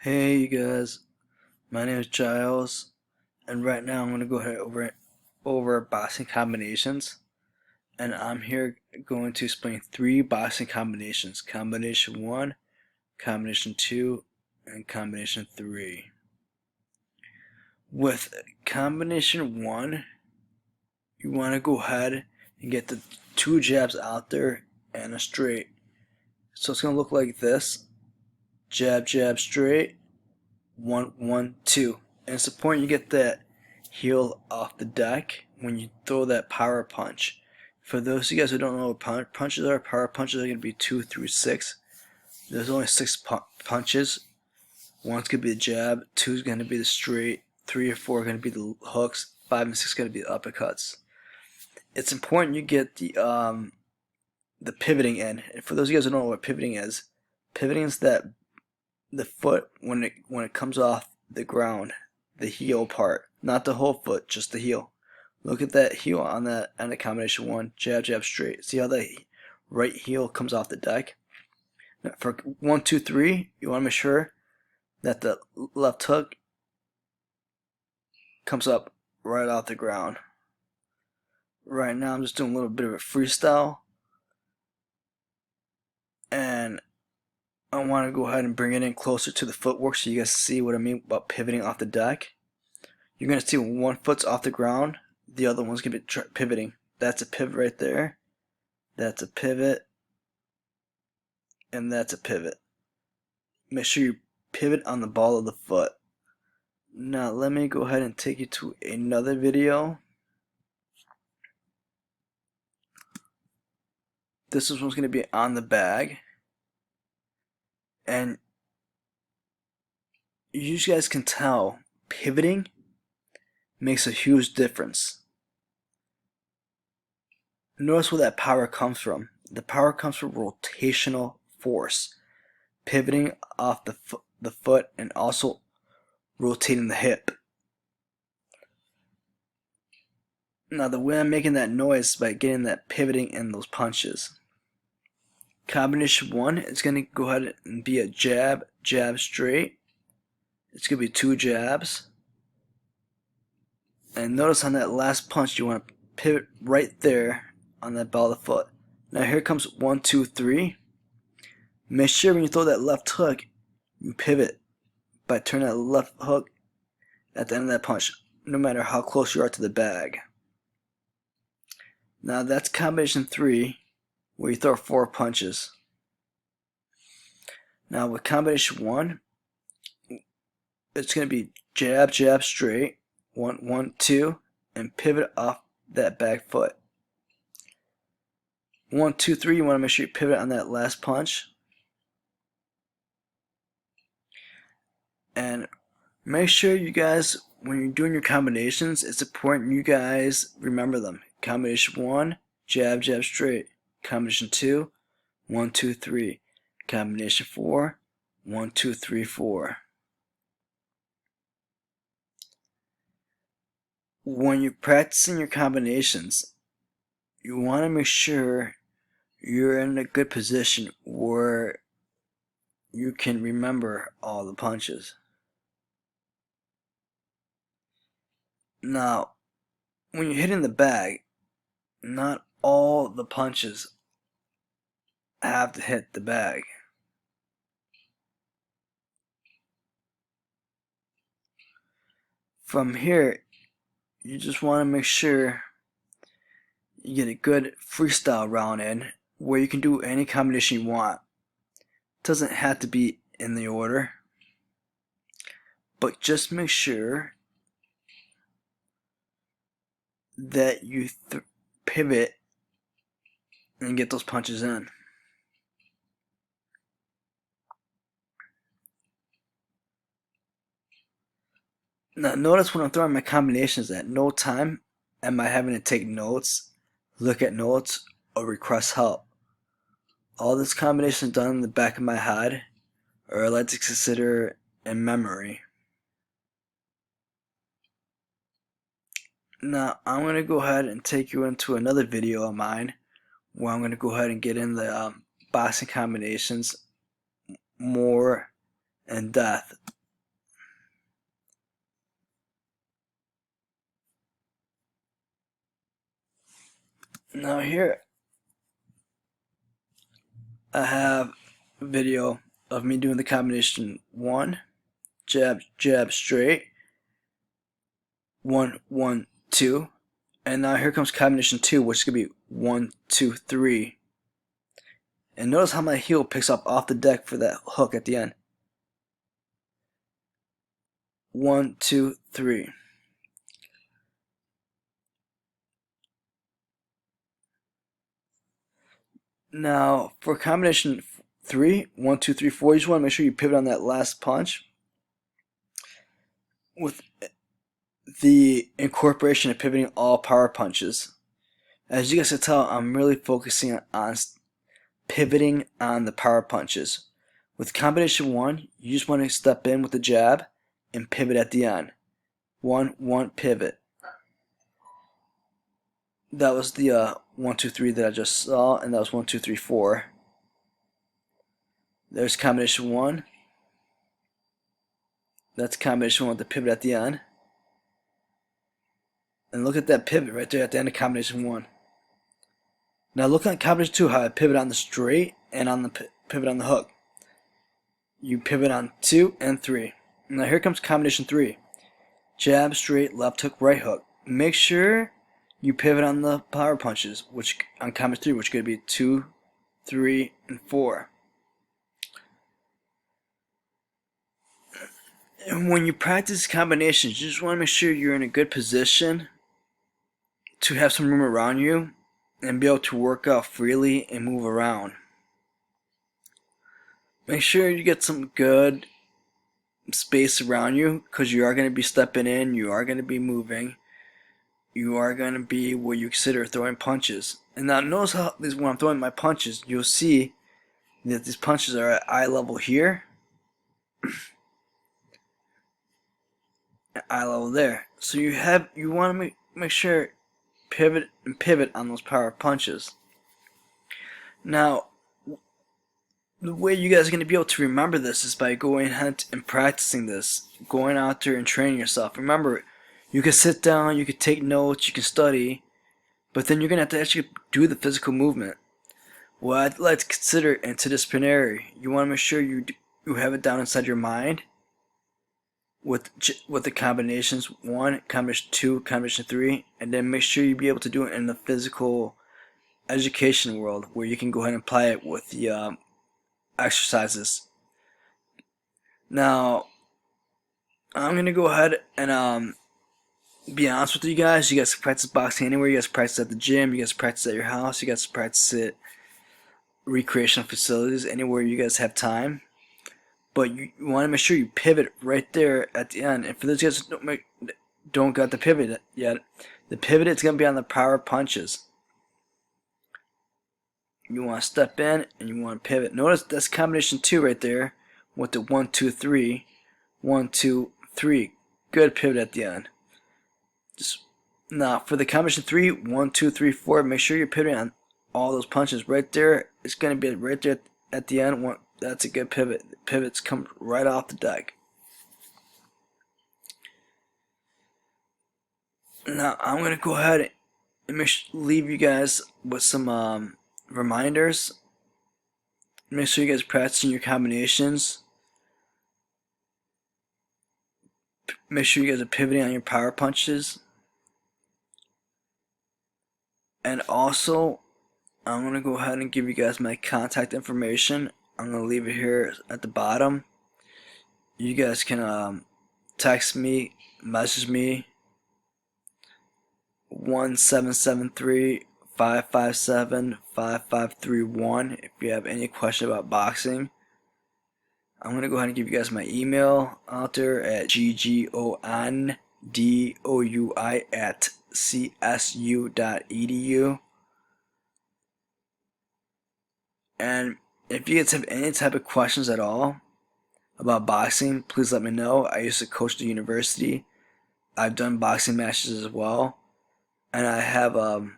Hey you guys, my name is Giles, and right now I'm going to go ahead over boxing combinations, and I'm here going to explain three boxing combinations: combination 1, combination 2, and combination 3. With combination 1, you want to go ahead and get the two jabs out there and a straight. So it's going to look like this: jab, jab, straight. 1, 1, 2. And it's important you get that heel off the deck when you throw that power punch. For those of you guys who don't know what punches are, power punches are going to be 2 through 6. There's only 6 punches. One's going to be the jab, 2 is going to be the straight, 3 or 4 are going to be the hooks, 5 and 6 are going to be the uppercuts. It's important you get the pivoting in. And for those of you guys who don't know what pivoting is that the foot when it comes off the ground, the heel part, not the whole foot, just the heel. Look at that heel on that end of combination 1, jab, jab, straight. See how the right heel comes off the deck? Now for 1, 2, 3, you want to make sure that the left hook comes up right off the ground. Right now I'm just doing a little bit of a freestyle, and I want to go ahead and bring it in closer to the footwork so you guys see what I mean about pivoting off the deck. You're going to see when one foot's off the ground, the other one's going to be pivoting. That's a pivot right there. That's a pivot. And that's a pivot. Make sure you pivot on the ball of the foot. Now let me go ahead and take you to another video. This one's going to be on the bag. And you guys can tell pivoting makes a huge difference. Notice where that power comes from. The power comes from rotational force, pivoting off the foot and also rotating the hip. Now the way I'm making that noise is by getting that pivoting in those punches. Combination 1 is going to go ahead and be a jab, jab, straight. It's going to be 2 jabs. And notice on that last punch you want to pivot right there on that ball of the foot. Now here comes 1, 2, 3. Make sure when you throw that left hook, you pivot by turning that left hook at the end of that punch, no matter how close you are to the bag. Now that's combination 3, where you throw 4 punches. Now with combination 1, it's going to be jab, jab, straight, 1, 1, 2, and pivot off that back foot. 1, 2, 3, you want to make sure you pivot on that last punch. And make sure you guys, when you're doing your combinations, it's important you guys remember them. Combination 1, jab, jab, straight. Combination 2, 1, 2, 3. Combination 4, 1, 2, 3, 4. When you're practicing your combinations, you want to make sure you're in a good position where you can remember all the punches. Now, when you're hitting the bag, not all the punches have to hit the bag. From here, you just want to make sure you get a good freestyle round in where you can do any combination you want. It doesn't have to be in the order, but just make sure that you pivot and get those punches in. Now notice when I'm throwing my combinations, at no time am I having to take notes, look at notes, or request help. All this combination is done in the back of my head, or I like to consider in memory. Now I'm going to go ahead and take you into another video of mine where I'm going to go ahead and get in the boxing combinations more in depth. Now here I have a video of me doing the combination 1, jab, jab, straight, 1, 1, 2, and now here comes combination 2, which is going to be 1, 2, 3. And notice how my heel picks up off the deck for that hook at the end. 1, 2, 3. Now for combination 3, 1, 2, 3, 4, you just want to make sure you pivot on that last punch with the incorporation of pivoting all power punches. As you guys can tell, I'm really focusing on pivoting on the power punches. With combination 1, you just want to step in with the jab and pivot at the end. 1, 1, pivot. That was the 1, 2, 3 that I just saw, and that was 1, 2, 3, 4. There's combination 1. That's combination 1 with the pivot at the end. And look at that pivot right there at the end of combination 1. Now look at combination 2, how I pivot on the straight and on the pivot on the hook. You pivot on 2 and 3. Now here comes combination 3. Jab, straight, left hook, right hook. Make sure you pivot on the power punches, which on combination 3, which is going to be 2, 3, and 4. And when you practice combinations, you just want to make sure you're in a good position to have some room around you and be able to work out freely and move around. Make sure you get some good space around you, because you are going to be stepping in, you are going to be moving, you are going to be where you consider throwing punches. And now notice how when I'm throwing my punches, you'll see that these punches are at eye level here, at eye level there. So you want to make sure pivot on those power punches. Now the way you guys are going to be able to remember this is by going ahead and practicing this, going out there and training yourself. Remember, you can sit down, you can take notes, you can study, but then you're going to have to actually do the physical movement. Well, I'd like to consider interdisciplinary. You want to make sure you have it down inside your mind with the combinations 1, combination 2, combination 3, and then make sure you be able to do it in the physical education world where you can go ahead and apply it with the exercises. Now I'm gonna go ahead and be honest with you guys. You guys can practice boxing anywhere. You guys practice at the gym, you guys practice at your house, you guys practice at recreational facilities, anywhere you guys have time. But you want to make sure you pivot right there at the end. And for those guys who don't got the pivot yet, the pivot is going to be on the power punches. You want to step in and you want to pivot. Notice that's combination 2 right there with the 1, 2, 3. 1, 2, 3. Good pivot at the end. Now for the combination 3, 1, 2, 3, 4, make sure you're pivoting on all those punches right there. It's going to be right there at the end. That's a good pivot. The pivots come right off the deck. Now I'm going to go ahead and leave you guys with some reminders. Make sure you guys are practicing your combinations. Make sure you guys are pivoting on your power punches. And also, I'm going to go ahead and give you guys my contact information. I'm going to leave it here at the bottom. You guys can text me, message me, 1-773-557-5531 if you have any question about boxing. I'm going to go ahead and give you guys my email out there at ggondoi@csu.edu. And if you guys have any type of questions at all about boxing, please let me know. I used to coach at the university. I've done boxing matches as well. And I have a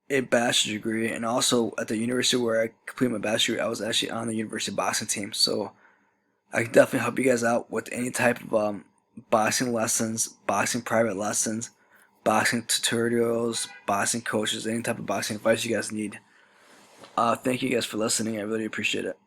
bachelor's degree. And also at the university where I completed my bachelor's degree, I was actually on the university boxing team. So I can definitely help you guys out with any type of boxing lessons, boxing private lessons, boxing tutorials, boxing coaches, any type of boxing advice you guys need. Thank you guys for listening. I really appreciate it.